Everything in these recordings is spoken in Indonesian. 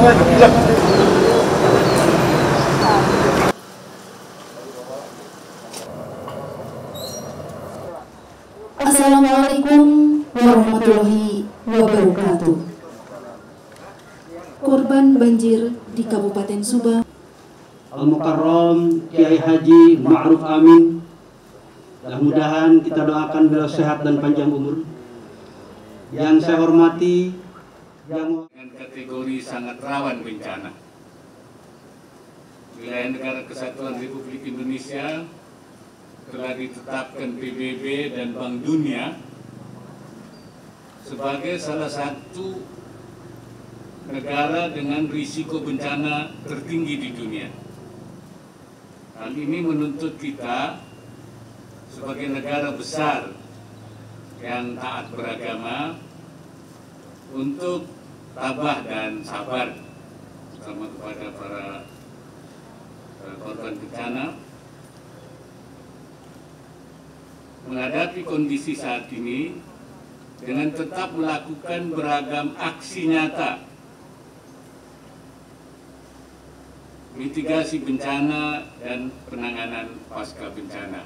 Assalamualaikum warahmatullahi wabarakatuh. Korban banjir di Kabupaten Subang, Al-Mukarram Kiai Haji Ma'ruf Amin. Mudah-mudahan kita doakan beliau sehat dan panjang umur. Yang saya hormati, yang kategori sangat rawan bencana. Wilayah Negara Kesatuan Republik Indonesia telah ditetapkan PBB dan Bank Dunia sebagai salah satu negara dengan risiko bencana tertinggi di dunia. Hal ini menuntut kita sebagai negara besar yang taat beragama untuk tabah dan sabar terutama kepada para korban bencana. Menghadapi kondisi saat ini dengan tetap melakukan beragam aksi nyata mitigasi bencana dan penanganan pasca bencana.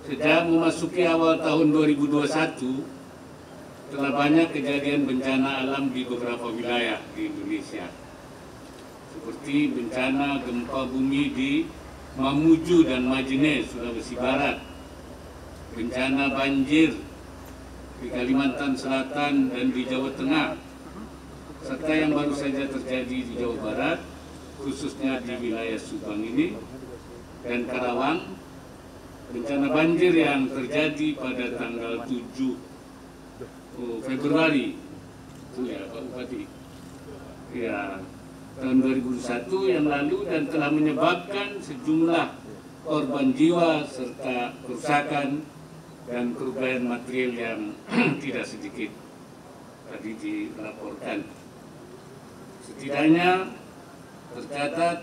Sejak memasuki awal tahun 2021, telah banyak kejadian bencana alam di beberapa wilayah di Indonesia, seperti bencana gempa bumi di Mamuju dan Majene, Sulawesi Barat, bencana banjir di Kalimantan Selatan dan di Jawa Tengah, serta yang baru saja terjadi di Jawa Barat, khususnya di wilayah Subang ini, dan Karawang, bencana banjir yang terjadi pada tanggal 7 Februari, itu ya Pak Bupati, ya, tahun 2021 yang lalu, dan telah menyebabkan sejumlah korban jiwa serta kerusakan dan kerugian material yang tidak sedikit tadi dilaporkan. Setidaknya tercatat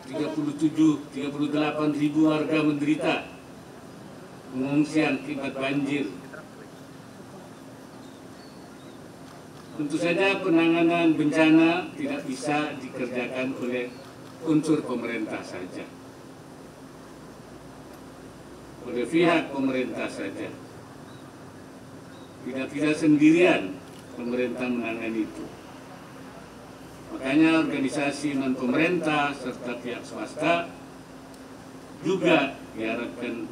38 ribu warga menderita pengungsian akibat banjir. Tentu saja penanganan bencana tidak bisa dikerjakan oleh unsur pemerintah saja, oleh pihak pemerintah saja. Tidak sendirian pemerintah menangani itu. Makanya organisasi non-pemerintah serta pihak swasta juga diharapkan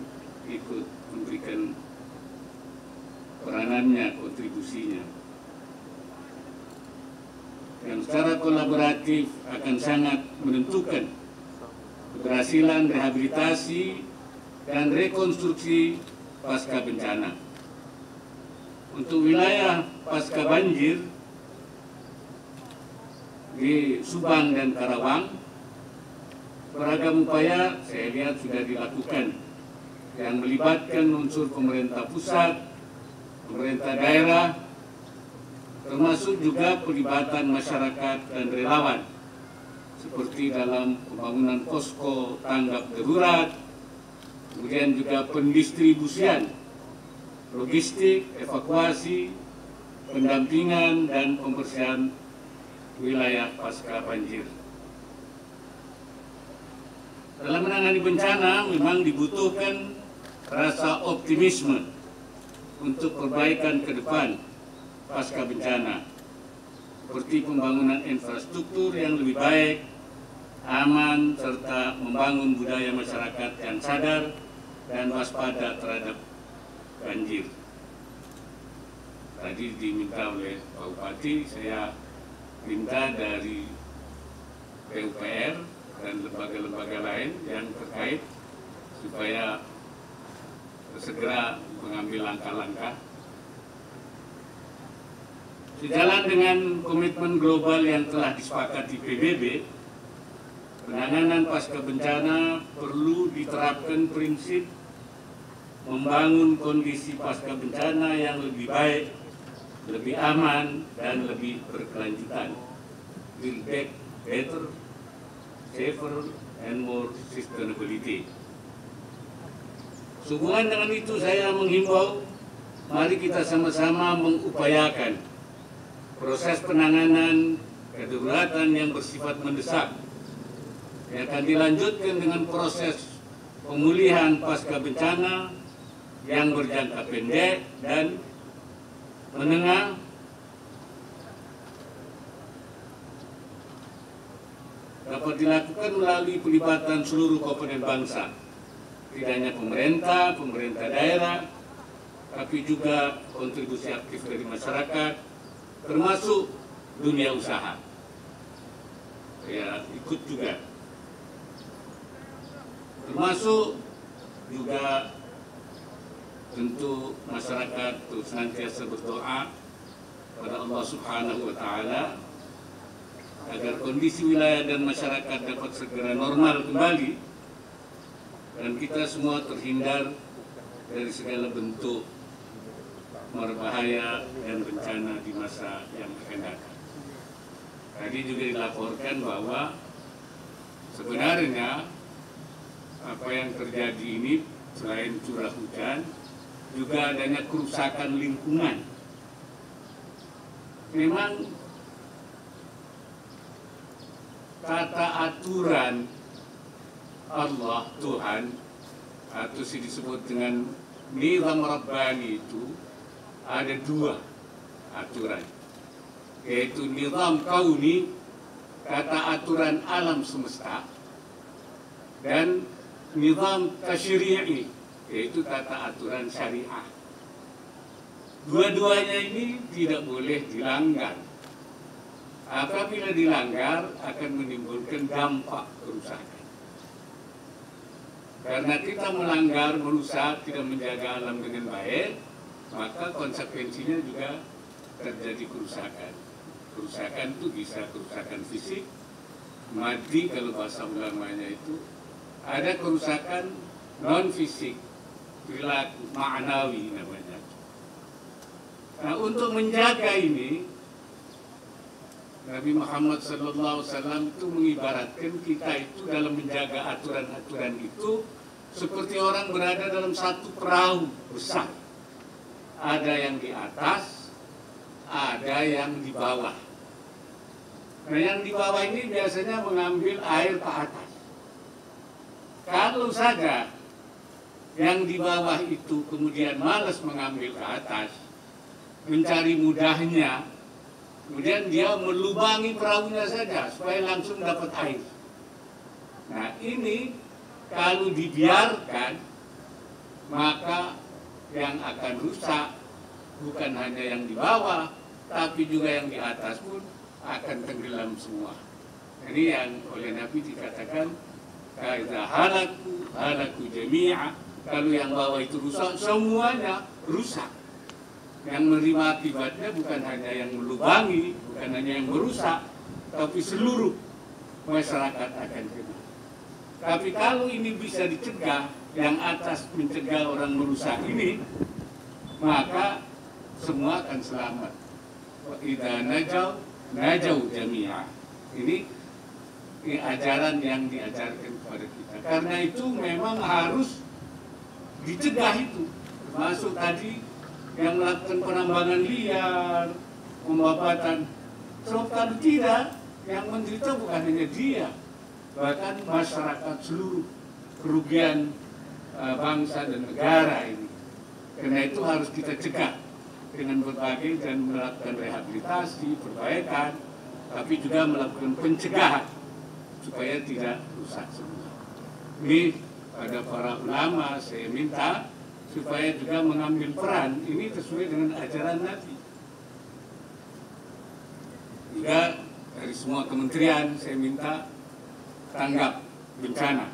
ikut memberikan peranannya, kontribusinya, yang secara kolaboratif akan sangat menentukan keberhasilan rehabilitasi dan rekonstruksi pasca bencana. Untuk wilayah pasca banjir di Subang dan Karawang, beragam upaya saya lihat sudah dilakukan yang melibatkan unsur pemerintah pusat, pemerintah daerah, termasuk juga pelibatan masyarakat dan relawan, seperti dalam pembangunan posko tanggap darurat, kemudian juga pendistribusian, logistik, evakuasi, pendampingan, dan pembersihan wilayah pasca banjir. Dalam menangani bencana memang dibutuhkan rasa optimisme untuk perbaikan ke depan pasca bencana, seperti pembangunan infrastruktur yang lebih baik, aman, serta membangun budaya masyarakat yang sadar dan waspada terhadap banjir. Tadi diminta oleh Pak Bupati, saya minta dari PUPR dan lembaga-lembaga lain yang terkait supaya segera mengambil langkah-langkah. Sejalan dengan komitmen global yang telah disepakati PBB, penanganan pasca bencana perlu diterapkan prinsip membangun kondisi pasca bencana yang lebih baik, lebih aman, dan lebih berkelanjutan. Build back better, safer, and more sustainability. Sehubungan dengan itu saya menghimbau, mari kita sama-sama mengupayakan proses penanganan kedaruratan yang bersifat mendesak yang akan dilanjutkan dengan proses pemulihan pasca bencana yang berjangka pendek dan menengah dapat dilakukan melalui pelibatan seluruh komponen bangsa, tidak hanya pemerintah daerah, tapi juga kontribusi aktif dari masyarakat, termasuk dunia usaha. Ya, ikut juga. Termasuk juga tentu masyarakat terus senantiasa berdoa kepada Allah Subhanahu wa Ta'ala agar kondisi wilayah dan masyarakat dapat segera normal kembali dan kita semua terhindar dari segala bentuk berbahaya dan bencana di masa yang akan datang. Tadi juga dilaporkan bahwa sebenarnya apa yang terjadi ini selain curah hujan juga adanya kerusakan lingkungan. Memang tata aturan Allah Tuhan atau disebut dengan nizam rabbani itu ada dua aturan, yaitu nizam kauni, tata aturan alam semesta, dan nizam tasyri'i, yaitu tata aturan syariah. Dua-duanya ini tidak boleh dilanggar. Apabila dilanggar akan menimbulkan dampak kerusakan. Karena kita melanggar, merusak, tidak menjaga alam dengan baik, maka konsekuensinya juga terjadi kerusakan. Kerusakan itu bisa kerusakan fisik, maddi kalau bahasa ulamanya itu, ada kerusakan non fisik, perilaku ma'nawi namanya. Nah, untuk menjaga ini Nabi Muhammad SAW itu mengibaratkan kita itu dalam menjaga aturan-aturan itu seperti orang berada dalam satu perahu besar. Ada yang di atas, ada yang di bawah. Nah, yang di bawah ini biasanya mengambil air ke atas. Kalau saja yang di bawah itu kemudian malas mengambil ke atas, mencari mudahnya, kemudian dia melubangi perahunya saja supaya langsung dapat air. Nah, ini kalau dibiarkan, maka yang akan rusak bukan hanya yang di bawah, tapi juga yang di atas pun akan tenggelam semua. Ini yang oleh Nabi dikatakan, "Kaiza halaku jami'a." Kalau yang bawah itu rusak, semuanya rusak. Yang menerima akibatnya bukan hanya yang melubangi, bukan hanya yang merusak, tapi seluruh masyarakat akan kena. Tapi kalau ini bisa dicegah, yang atas mencegah orang merusak ini, maka semua akan selamat. Wa idza najau jami'a. Ini ajaran yang diajarkan kepada kita. Karena itu memang harus dicegah itu. Termasuk tadi yang melakukan penambangan liar, pembabatan. Sebab kalau tidak, yang menderita bukan hanya dia, bahkan masyarakat seluruh kerugian bangsa dan negara ini. Karena itu harus kita cegah dengan berbagai dan melakukan rehabilitasi, perbaikan, tapi juga melakukan pencegahan supaya tidak rusak semua. Ini pada para ulama saya minta supaya juga mengambil peran ini sesuai dengan ajaran Nabi. Juga dari semua kementerian saya minta tanggap bencana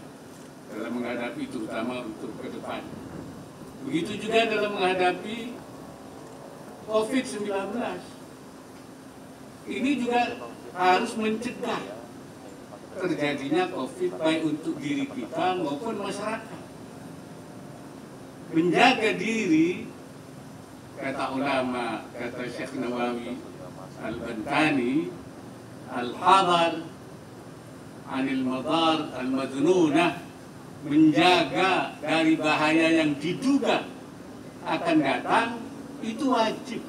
dalam menghadapi, terutama untuk ke depan. Begitu juga dalam menghadapi COVID-19. Ini juga harus mencegah terjadinya COVID baik untuk diri kita maupun masyarakat. Menjaga diri, kata ulama, kata Syekh Nawawi Al-Bantani, al-hadar anil madar al-madnunah, menjaga dari bahaya yang diduga akan datang, itu wajib.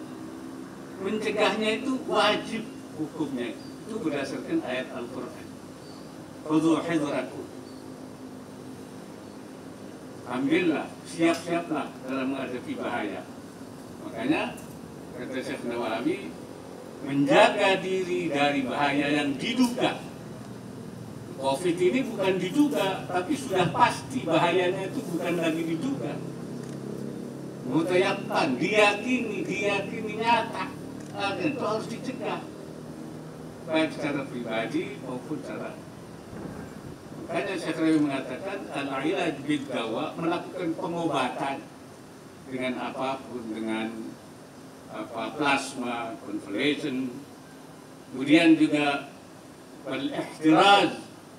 mencegahnya itu wajib hukumnya. Itu berdasarkan ayat Al-Quran. Khudhu hidrakum. Ambillah, siap-siaplah dalam menghadapi bahaya. Makanya kata Syekh Nawawi, menjaga diri dari bahaya yang diduga. Covid ini bukan diduga, tapi sudah pasti bahayanya itu bukan lagi diduga. Mutayakkan, diyakini nyata. Itu harus dicegah, baik secara pribadi maupun secara. Makanya Syekh Rawi mengatakan al-ilaj bid-dawa, melakukan pengobatan dengan apapun, dengan plasma, convalescent, kemudian juga al-ihtiraz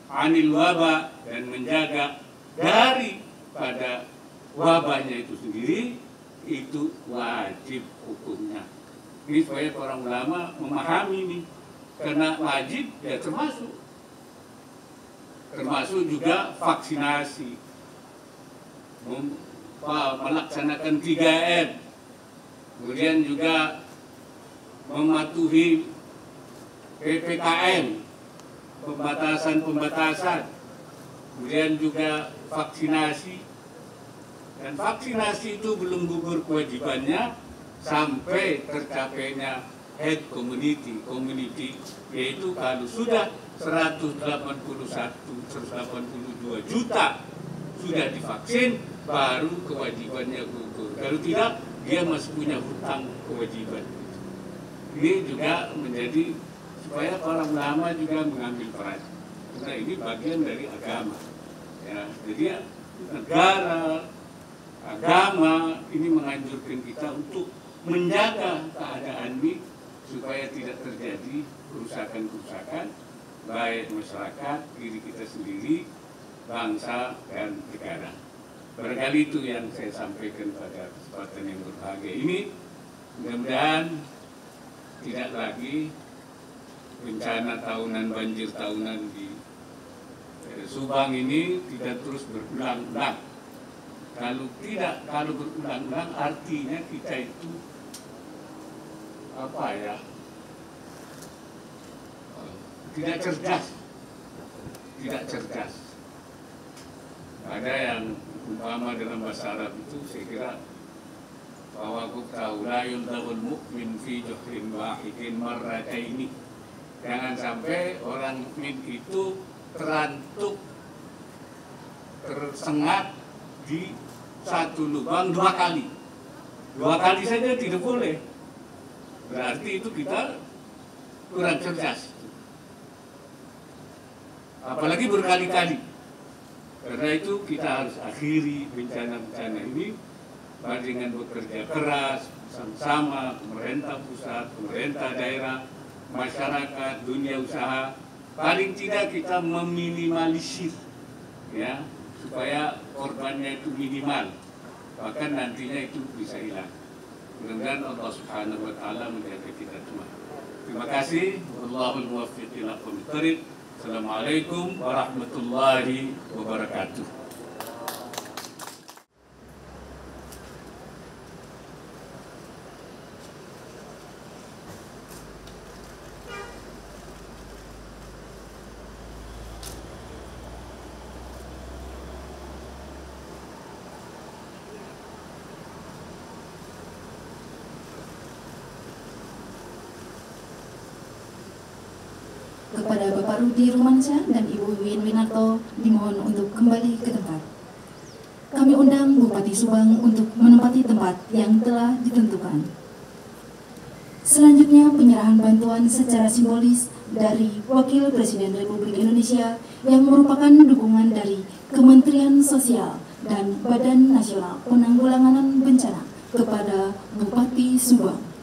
anil wabah, dan menjaga daripada wabahnya itu sendiri, itu wajib hukumnya. Ini supaya para ulama memahami ini, karena wajib ya termasuk juga vaksinasi, melaksanakan 3M, kemudian juga mematuhi PPKM, pembatasan, kemudian juga vaksinasi. Dan vaksinasi itu belum gugur kewajibannya sampai tercapainya herd community, yaitu kalau sudah 182 juta sudah divaksin, baru kewajibannya gugur. Kalau tidak, dia masih punya hutang kewajiban. Ini juga menjadi supaya para ulama juga mengambil peran, karena ini bagian dari agama. Ya, jadi negara, agama ini menganjurkan kita untuk menjaga keadaan ini supaya tidak terjadi kerusakan-kerusakan baik masyarakat, diri kita sendiri, bangsa dan negara. Barangkali itu yang saya sampaikan pada kesempatan yang berbahagia ini. Mudah-mudahan tidak lagi bencana tahunan, banjir tahunan di Subang ini tidak terus berulang-ulang. Kalau berulang-ulang artinya kita itu tidak cerdas. Ada yang umpama dalam bahasa Arab itu, saya kira bahwa la yuldawul mu'min fi juhrin wahidin marrataini. Jangan sampai orang mukmin itu terantuk, tersengat di satu lubang 2 kali. 2 kali saja tidak boleh. Berarti itu kita kurang cerdas. Apalagi berkali-kali. Karena itu kita harus akhiri bencana-bencana ini dengan bekerja keras bersama pemerintah pusat, pemerintah daerah, masyarakat, dunia usaha. Paling tidak kita meminimalisir, ya, supaya korbannya itu minimal, bahkan nantinya itu bisa hilang. Mudah-mudahan Allah Subhanahu wa Ta'ala menjaga kita semua. Terima kasih. Wallahul muwaffiq ila aqwamit thoriq. Assalamualaikum warahmatullahi wabarakatuh. Kepada Bapak Rudi Rumansyah dan Ibu Wiwin Winarto dimohon untuk kembali ke tempat. Kami undang Bupati Subang untuk menempati tempat yang telah ditentukan. Selanjutnya penyerahan bantuan secara simbolis dari Wakil Presiden Republik Indonesia yang merupakan dukungan dari Kementerian Sosial dan Badan Nasional Penanggulangan Bencana kepada Bupati Subang.